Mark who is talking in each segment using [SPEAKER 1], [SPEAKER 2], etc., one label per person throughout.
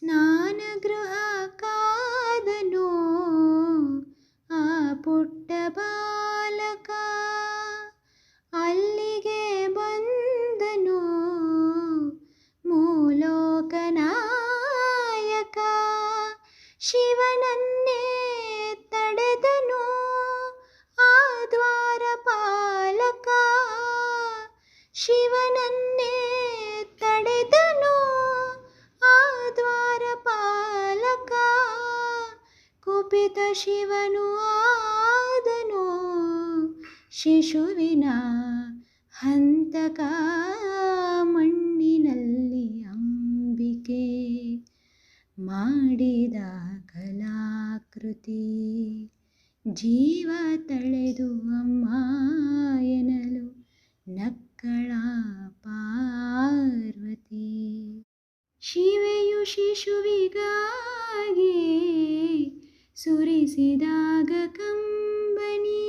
[SPEAKER 1] ಸ್ನಾನಗೃಹ ಕಾದನು ಆ ಪುಟ್ಟ ಬಾಲಕ, ಅಲ್ಲಿಗೆ ಬಂದನು ಮೂಲೋಕ ನಾಯಕ. ಶಿವನನ್ನೇ ತಡೆದನು ಆ ದ್ವಾರಪಾಲಕ, ಶಿವನನ್ನೇ ತಡೆದನು ಆ ದ್ವಾರಪಾಲಕ. ಕುಪಿತ ಶಿವನು ಆದನು ಶಿಶುವಿನ ಹಂತಕ, ಮಣ್ಣಿನಲ್ಲಿ ಅಂಬಿಕೆ ಮಾಡಿದ ಕಲಾಕೃತಿ. ಜೀವ ತಳೆದು ಅಮ್ಮ ಎನ್ನಲು ನಕ್ಕಳ ಪಾರ್ವತಿ. ಶಿವೆಯು ಶಿಶುವಿಗಾಗಿ ಸುರಿಸಿದಾಗ ಕಂಬನಿ,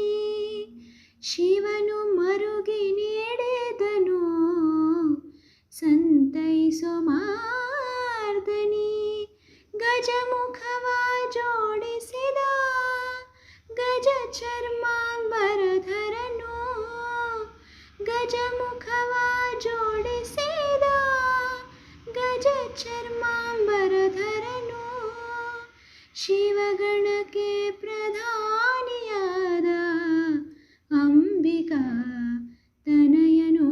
[SPEAKER 1] ಶಿವನು ಮರುಗಿ ನೀಡಿದನು ಸಂತೈಸೋ ಮಾರ್ದನಿ. ಗಜಮುಖವ ಜೋಡಿಸಿದ ಗಜ ಚರ್ಮಾಂಬರಧರನು, ಗಜಮುಖವ ಜೋಡಿಸಿದ ಗಜ ಚರ್ಮಾಂಬರಧರನು. ಶಿವಗಣಕ್ಕೆ ಪ್ರಧಾನಿಯಾದ ಅಂಬಿಕಾ ತನಯನು,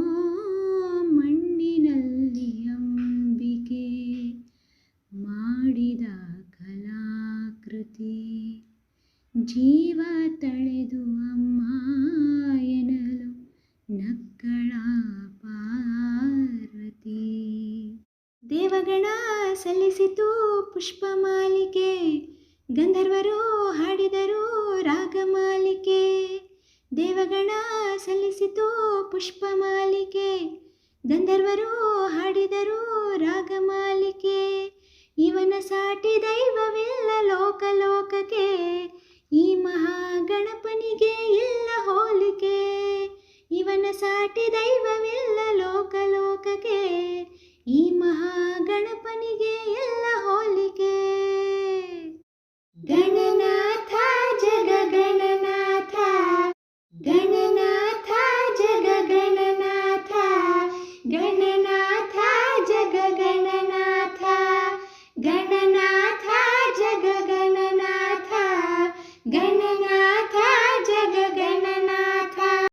[SPEAKER 1] ಮಣ್ಣಿನಲ್ಲಿ ಅಂಬಿಕೆ ಮಾಡಿದ ಕಲಾಕೃತಿ. ಜೀವ ತಳೆದು ಅಮ್ಮ ಎನ್ನಲು ನಕ್ಕಳ ಪಾರ್ವತಿ. ದೇವಗಣ ಸಲ್ಲಿಸಿತು ಪುಷ್ಪಮಾಲಿಕೆ, ಗಂಧರ್ವರು ಹಾಡಿದರು ರಾಗಮಾಲಿಕೆ. ದೇವಗಣ ಸಲ್ಲಿಸಿತು ಪುಷ್ಪಮಾಲಿಕೆ, ಗಂಧರ್ವರು ಹಾಡಿ